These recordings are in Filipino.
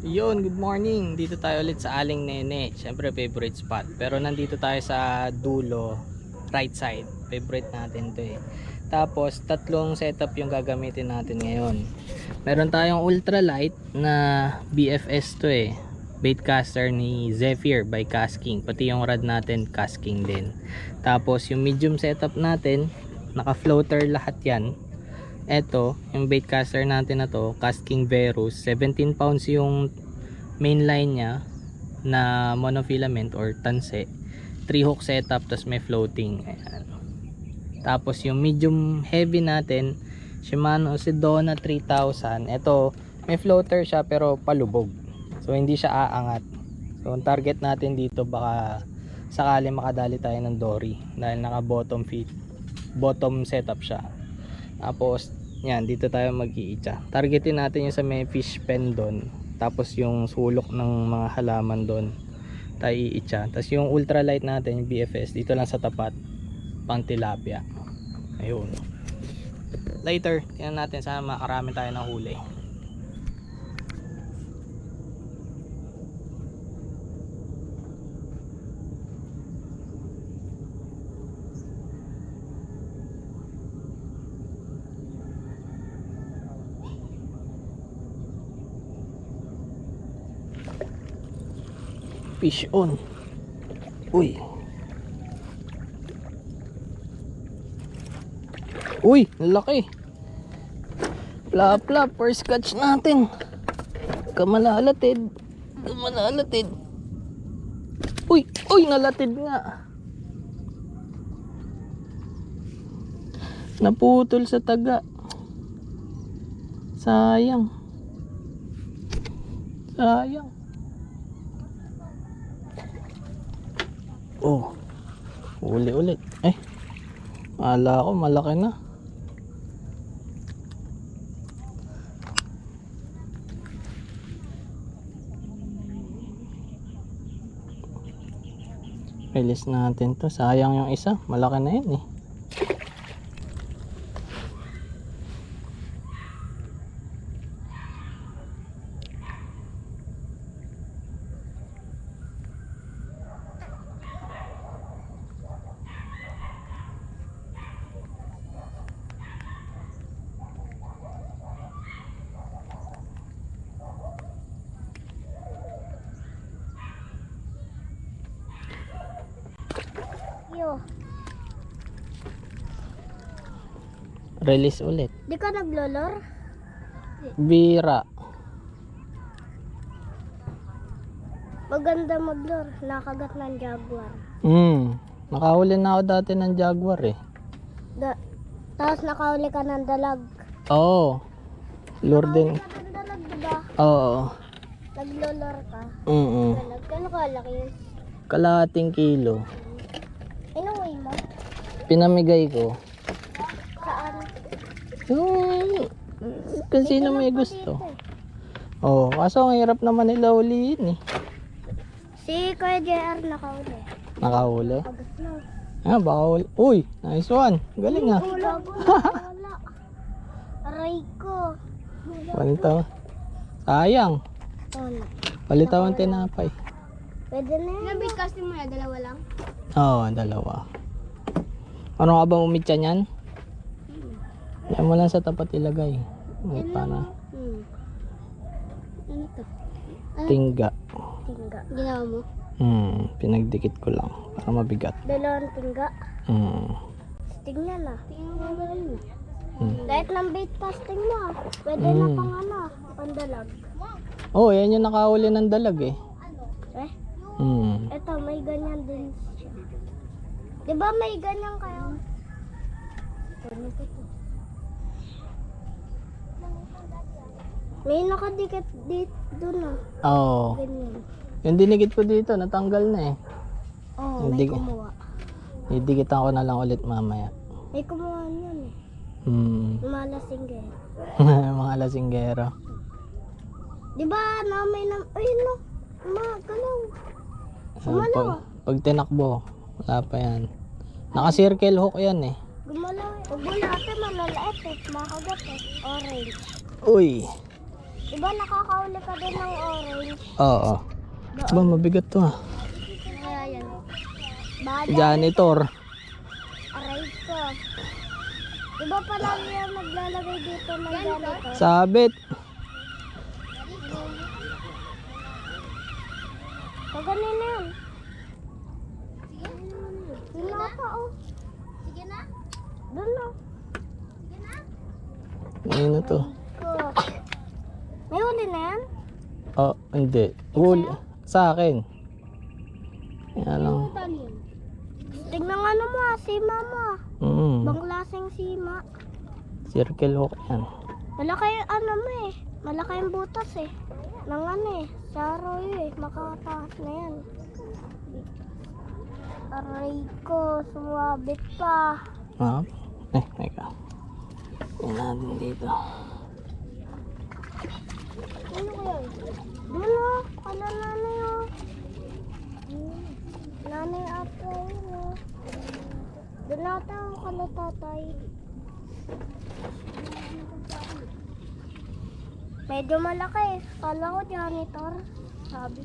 Yun, good morning. Dito tayo ulit sa Aling Nene. Siyempre favorite spot. Pero nandito tayo sa dulo, right side. Favorite natin to eh. Tapos tatlong setup yung gagamitin natin ngayon. Meron tayong ultralight na BFS to eh. Baitcaster ni Zephyr by Casking. Pati yung rod natin Casking din. Tapos yung medium setup natin, naka floater lahat yan. Eto, yung baitcaster natin na to, Casking Verus, 17 pounds yung main line niya na monofilament or tanse. 3 hook setup, tas may floating. Ayan. Tapos yung medium heavy natin, Shimano Sedona 3000. Eto, may floater siya pero palubog. So hindi siya aangat. So ang target natin dito baka sakali makadali tayo ng dory dahil naka bottom setup siya. Tapos yan, dito tayo mag-iitsa. Targetin natin yung sa may fish pen doon. Tapos yung sulok ng mga halaman doon tayo iitsa. Tapos yung ultralight natin, yung BFS, dito lang sa tapat, pang tilapia. Ayun. Later, tingnan natin sana makarami tayo ng huli. Fish on. Uy. Uy, laki. Plap plap, first catch natin. Kamalalatid. Kamalalatid. Uy, uy, nalatid nga. Naputol sa taga. Sayang. Sayang. Oh, uli ulit. Ala ko malaki na. Release natin to. Sayang yung isa. Malaki na yun eh. Release ulit. Di ka naglolor? Bira. Maganda maglor. Nakagat ng jaguar. Nakahuli na ako dati ng jaguar eh. Tapos nakahuli ka ng dalag. Oo. Lure din. Nakahuli ka ng dalag, diba? Oo. Naglolor ka. Dalag. Kano kalaki yun? Kalahating kilo. Inuwi mo? Pinamigay ko. Saan? Yung kung sino may gusto. Dito. Oo, kaso ang hirap naman nila ulihin eh. Si Kuya JR nakahuli. Nakahuli? Agas na. Baka huli. Uy, nice one. Galing ah. Wala. Aray ko. Palitaw. Sayang. Wala. Palitaw ang tinapay. Pwede na yan. Nabig casting mo yan? Dalawa lang? Oo, dalawa. Ano ka ba umitsa niyan? Yan mo lang sa tapat ilagay. Ay, para. Ano to? Tingga. Tingga. Ginawa mo? Pinagdikit ko lang para mabigat. Dalawang tingga. Tingnan na. Tingnan mo. Kahit ng bait casting mo, pwede na pang pandalag. Oh, yan yung nakahuli ng dalag eh. Ito, may ganyan din siya. Diba may ganyan kayo? May nakadikit dito na. Oo. Ganyan. Yung dinikit ko dito, natanggal na eh. Oh, may kumuha. Didikitan ko na lang ulit mamaya. May kumuha niyan eh. Malasing eh. Mga lasinggero. Diba na may ay no, galaw. Pag tinakbo, wala pa yan. Naka-circle hook yan eh. Gumalaw eh. Pag wala ate, malalait eh. Makagat eh. Orange. Uy. Diba nakakauli ka din ng orange? Oo. Ba, mabigat to ah. Kaya yan. Bada. Janitor. Aray ko. Diba palagi yan naglalagay dito ng janitor? Sabit. Paganin na yan. Sige na pa oh. Sige na. Doon na. Sige na. Ano to? May huli na yan? Oh, hindi. Huli. Sa akin. Yan lang. Tignan nga mo si mama. Bang laseng sima. Circle hook yan. Malaki yung ano mo eh. Malaki yung butas eh. Nang ano eh. Sa arroyo eh. Makakataas na yan. Aray ko. Sumabit pa. Ah, teka. Yan natin dito. Ano kaya? Doon o. Kala nanay o. Nanay ata yun o. Doon ata o kala tatay. Medyo malaki. Kala ko janitor. Sabi.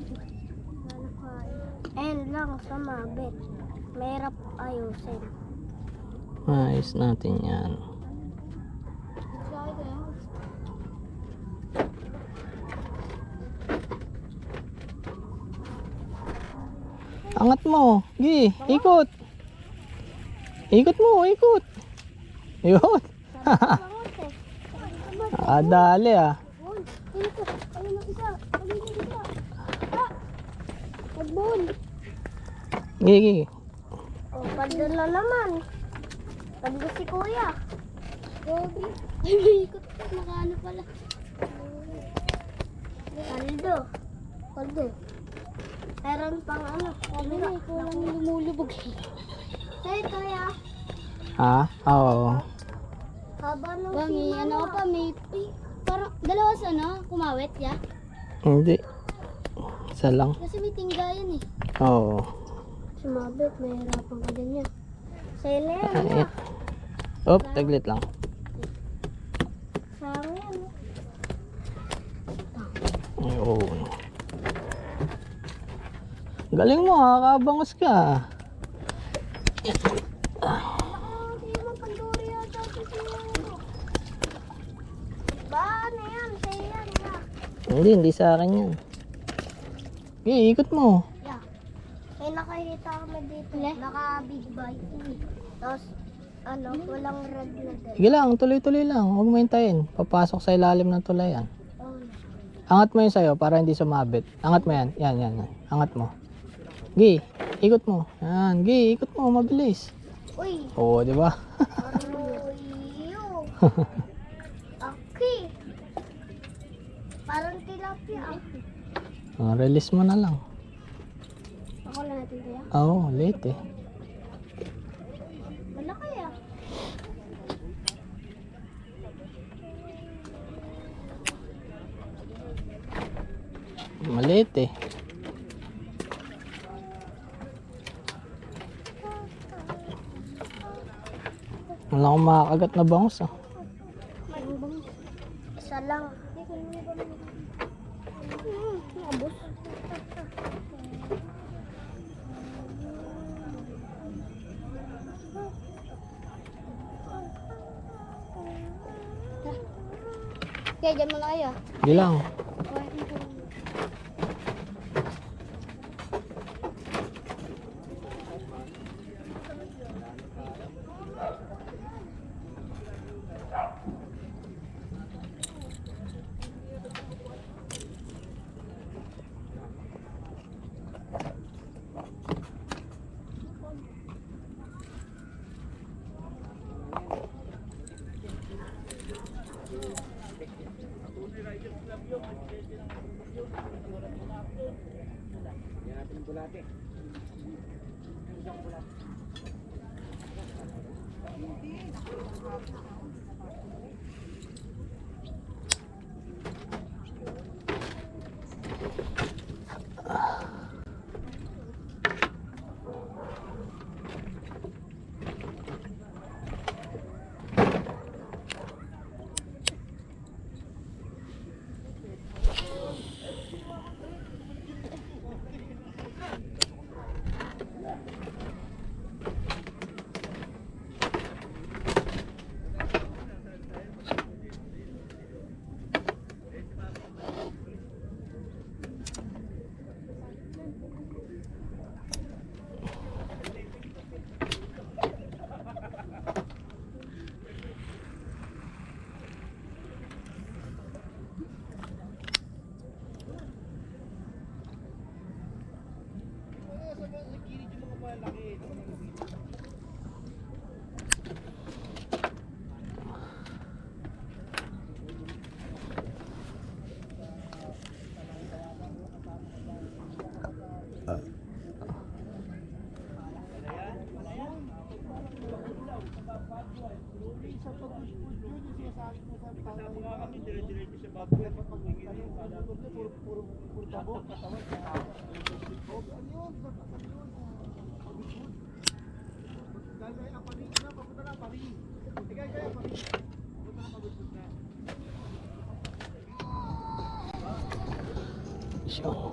Ayun lang. Sumabit. Mahirap ayusin. Ayos natin yan. Angat mo. Gi, ikot. Ikot mo, ikot. Yun. Bangot eh. Dali ah. Dito. Ayun ang isa. Ayun ang isa. Ah! Nagbun. Gi, gi. Oh, paldo na naman. Paldo si kuya. Gobi. Ay, ikot pa. Nakaano pala. Paldo. Paldo. Meron pang ano. Sabi na, kulang lumulubog. Hey, kuya. Ha? Oo. Haba nung Ba, may ano pa, may parang dalawa sa ano, kumawit, ya? Hindi. Isa lang. Kasi may tinggayan eh. Oo. Sumabit, mahirapan ka din niya. Sa'yo na yan. Ay. Op, taglit lang. Sa'yo yan. Ayun. Galing mo ha, kabangos ka. Hindi mo panduri yata sa sa'yo. Ba, ano yan? Sa'yo yan. Hindi sa akin yan. Okay, ikot mo. Yeah. May nakakita kami dito. Naka-big bike. Tapos, ano, walang red na din. Sige lang, tuloy-tuloy lang. Huwag mo hintayin. Papasok sa ilalim ng tulayan. Oh. Angat mo yun sa'yo para hindi sumabit. Angat mo yan. Yan, yan, yan. Angat mo. Gi, ikot mo. Yan, Gi, ikot mo. Mabilis. Uy! Oo, di ba? Aruyo! Okay. Parang tilapia. Release mo na lang. Ako lang natin kaya. Oo, late eh. Malaki ah. Maliit eh. Wala akong makakagat na bangus ah. Isa lang. Abos. Kaya dyan muna kayo. Hindi lang. So,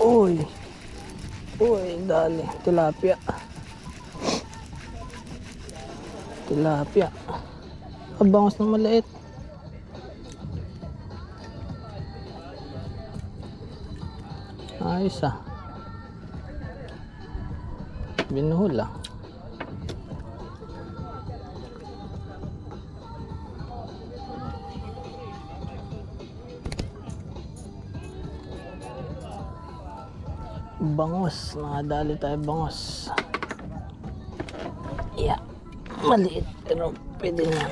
uy, dali, tilapia. Abangos na maliit. Ayos ah. Binuhol ah. Bangos, nakadali tayo bangos. Yeah, maliit pero pwede na.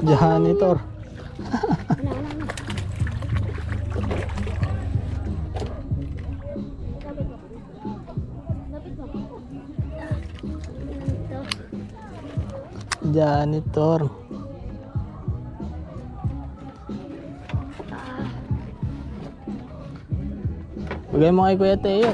Janitor. Janitor. Bigay mo kay Kuya Teo.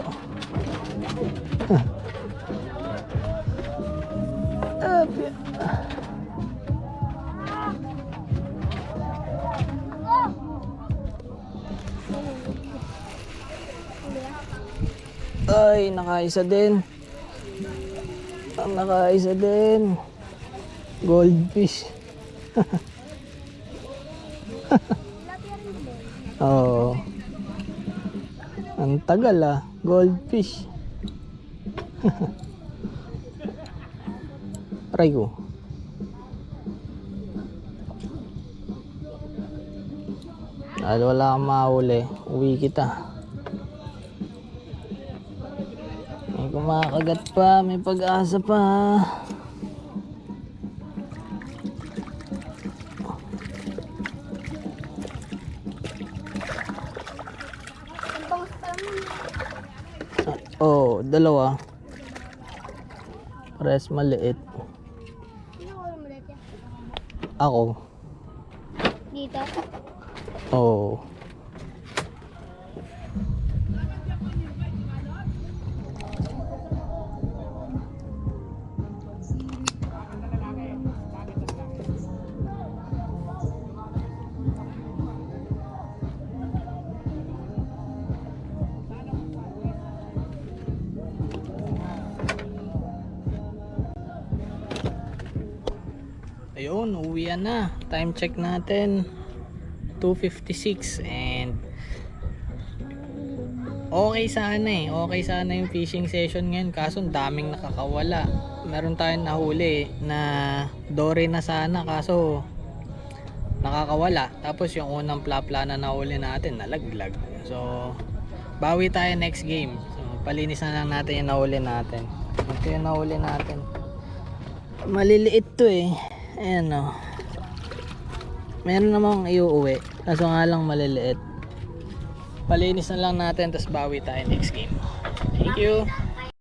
Ay, nakaisa din. Nakaisa din. Goldfish. Oh. Ang tagal ah, goldfish. Aray ko. Dahil wala kang mahuli, uwi kita. May kumakagat pa, may pag-asa pa. Oh, dalawa. Pares maliit. Ako. Dito. Oh. Ayun, uwian na. Time check natin 2:56 and okay sana yung fishing session ngayon, kaso ang daming nakakawala. Meron tayong nahuli na dory na sana, kaso nakakawala. Tapos yung unang plapla na nahuli natin nalaglag. So bawi tayo next game. So palinis na lang natin yung nahuli natin. Ito yung nahuli natin, maliliit to eh. Ayan o. Meron namang iuuwi, kaso nga lang maliliit. Palinis na lang natin, tapos bawi tayo next game. Thank you.